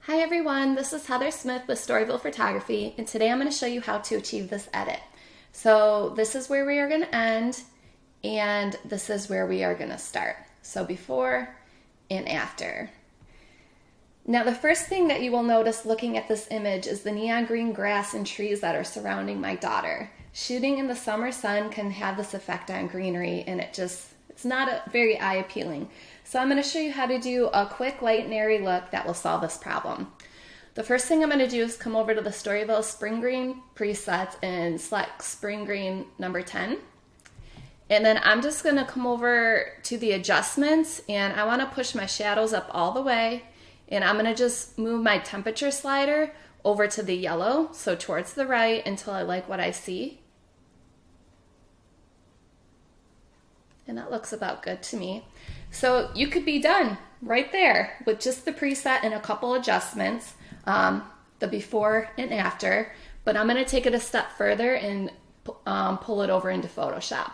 Hi everyone, this is Heather Smith with Storyville Photography, and today I'm going to show you how to achieve this edit. So this is where we are going to end, and this is where we are going to start. So before and after. Now the first thing that you will notice looking at this image is the neon green grass and trees that are surrounding my daughter. Shooting in the summer sun can have this effect on greenery, and it's not very eye appealing. So I'm going to show you how to do a quick light and airy look that will solve this problem. The first thing I'm going to do is come over to the Storyville Spring Green presets and select Spring Green number 10. And then I'm just going to come over to the adjustments, and I want to push my shadows up all the way. And I'm going to just move my temperature slider over to the yellow, so towards the right, until I like what I see. And that looks about good to me. So you could be done right there with just the preset and a couple adjustments, the before and after. But I'm going to take it a step further and pull it over into Photoshop.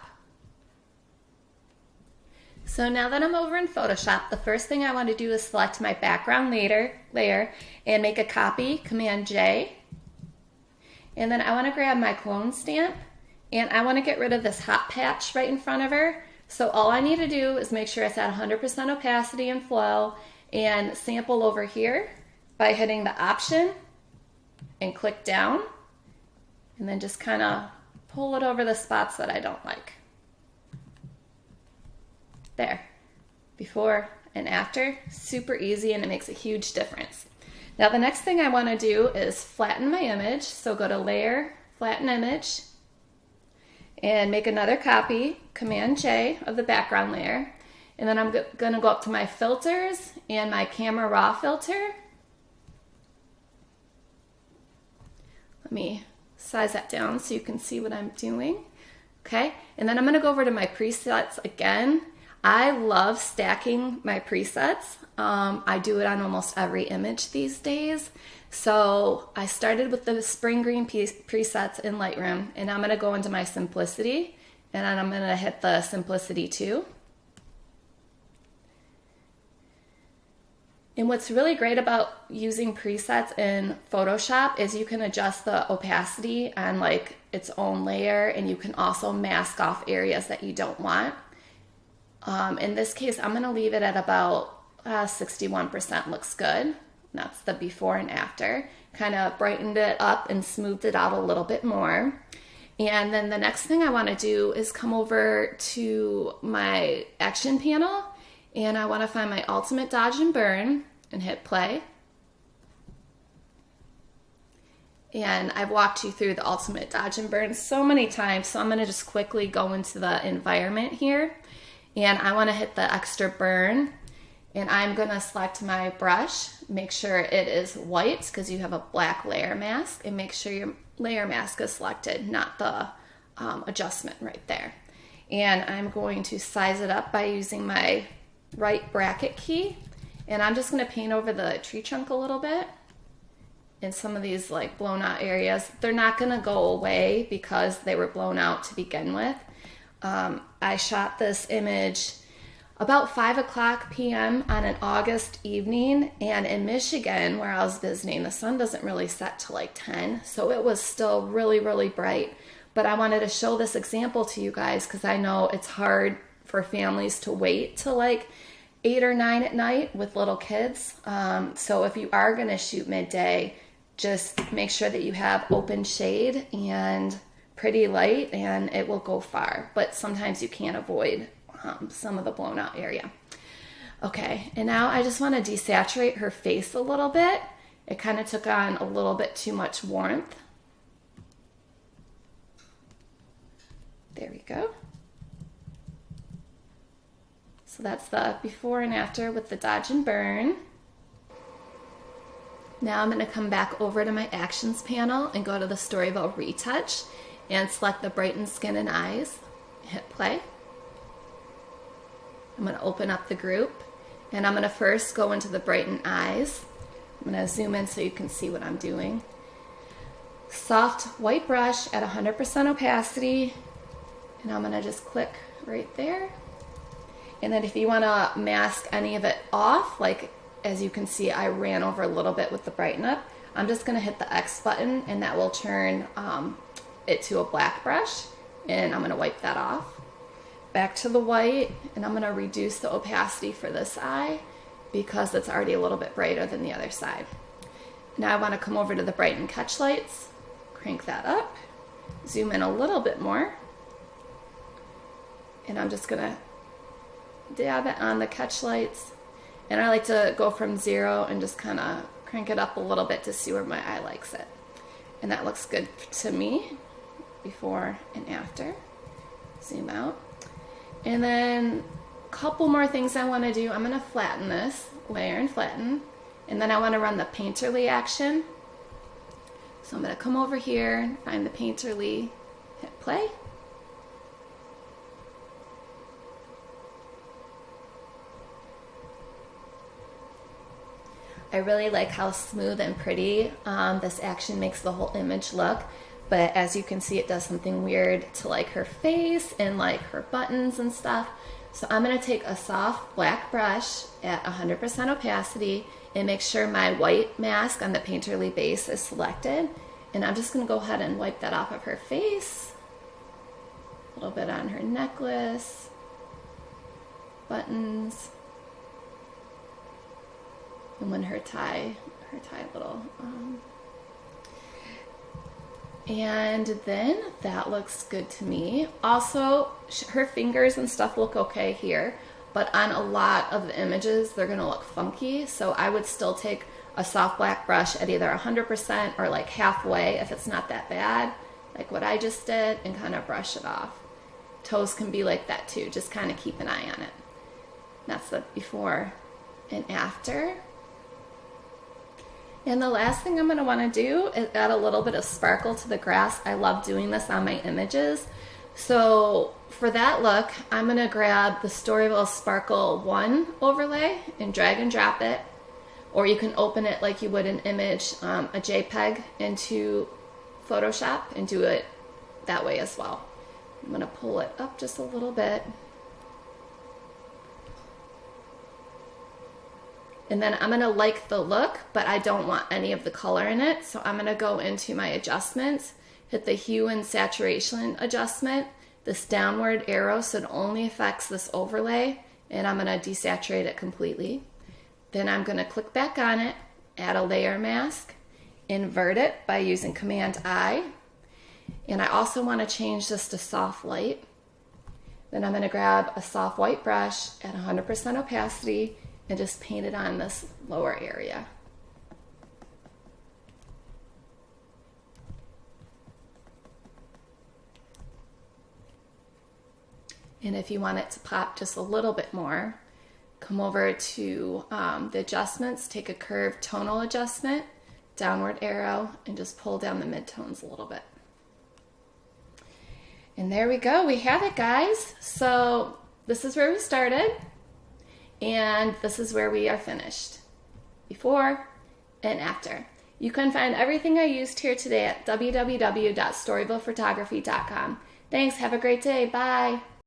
So now that I'm over in Photoshop, the first thing I want to do is select my background layer and make a copy, Command J. And then I want to grab my clone stamp, and I want to get rid of this hot patch right in front of her. So all I need to do is make sure it's at 100% opacity and flow, and sample over here by hitting the option and click down, and then just kind of pull it over the spots that I don't like. There, before and after, super easy, and it makes a huge difference. Now the next thing I want to do is flatten my image, so go to Layer, Flatten Image, and make another copy, Command J, of the background layer. And then I'm going to go up to my filters and my camera raw filter. Let me size that down so you can see what I'm doing. Okay, and then I'm going to go over to my presets again. I love stacking my presets. I do it on almost every image these days. So I started with the Spring Green presets in Lightroom, and I'm going to go into my Simplicity, and then I'm going to hit the Simplicity 2. And what's really great about using presets in Photoshop is you can adjust the opacity on like its own layer, and you can also mask off areas that you don't want. In this case, I'm going to leave it at about 61%. Looks good. That's the before and after. Kind of brightened it up and smoothed it out a little bit more. And then the next thing I want to do is come over to my action panel, and I want to find my Ultimate Dodge and Burn and hit play. And I've walked you through the Ultimate Dodge and Burn so many times, so I'm going to just quickly go into the environment here. And I want to hit the extra burn, and I'm going to select my brush, make sure it is white because you have a black layer mask, and make sure your layer mask is selected, not the adjustment right there. And I'm going to size it up by using my right bracket key, and I'm just going to paint over the tree trunk a little bit in some of these like blown out areas. They're not going to go away because they were blown out to begin with. I shot this image about 5 p.m. on an August evening, and in Michigan, where I was visiting, the sun doesn't really set till like 10, so it was still really, really bright. But I wanted to show this example to you guys because I know it's hard for families to wait till like 8 or 9 at night with little kids. So if you are going to shoot midday, just make sure that you have open shade and pretty light, and it will go far. But sometimes you can't avoid some of the blown out area. Okay, and now I just want to desaturate her face a little bit. It kind of took on a little bit too much warmth. There we go. So that's the before and after with the Dodge and Burn. Now I'm going to come back over to my Actions panel and go to the Storyville Retouch and select the Brighten Skin and Eyes. Hit play. I'm going to open up the group, and I'm going to first go into the Brighten Eyes. I'm going to zoom in so you can see what I'm doing. Soft white brush at 100% opacity, and I'm going to just click right there. And then if you want to mask any of it off, like as you can see, I ran over a little bit with the brighten up. I'm just going to hit the X button, and that will turn it to a black brush, and I'm going to wipe that off. Back to the white, and I'm going to reduce the opacity for this eye because it's already a little bit brighter than the other side. Now I want to come over to the brighten catch lights, crank that up, zoom in a little bit more, and I'm just going to dab it on the catch lights. And I like to go from 0 and just kind of crank it up a little bit to see where my eye likes it. And that looks good to me, before and after. Zoom out. And then a couple more things I want to do. I'm going to flatten this, layer and flatten. And then I want to run the painterly action. So I'm going to come over here, find the painterly, hit play. I really like how smooth and pretty this action makes the whole image look. But as you can see, it does something weird to like her face and like her buttons and stuff. So I'm going to take a soft black brush at 100% opacity and make sure my white mask on the painterly base is selected. And I'm just going to go ahead and wipe that off of her face. A little bit on her necklace, buttons. And when her tie little, and then that looks good to me. Also, her fingers and stuff look okay here, but on a lot of the images, they're gonna look funky. So I would still take a soft black brush at either 100% or like halfway if it's not that bad, like what I just did, and kind of brush it off. Toes can be like that too, just kind of keep an eye on it. That's the before and after. And the last thing I'm going to want to do is add a little bit of sparkle to the grass. I love doing this on my images. So for that look, I'm going to grab the Storyville Sparkle 1 overlay and drag and drop it. Or you can open it like you would an image, a JPEG, into Photoshop and do it that way as well. I'm going to pull it up just a little bit. And then I'm going to like the look, but I don't want any of the color in it. So I'm going to go into my adjustments, hit the Hue and Saturation adjustment, this downward arrow so it only affects this overlay, and I'm going to desaturate it completely. Then I'm going to click back on it, add a layer mask, invert it by using Command I, and I also want to change this to soft light. Then I'm going to grab a soft white brush at 100% opacity and just paint it on this lower area. And if you want it to pop just a little bit more, come over to the adjustments, take a curved tonal adjustment, downward arrow, and just pull down the midtones a little bit. And there we go, we have it, guys. So this is where we started, and this is where we are finished, before and after. You can find everything I used here today at www.storyvillephotography.com. Thanks, have a great day, bye.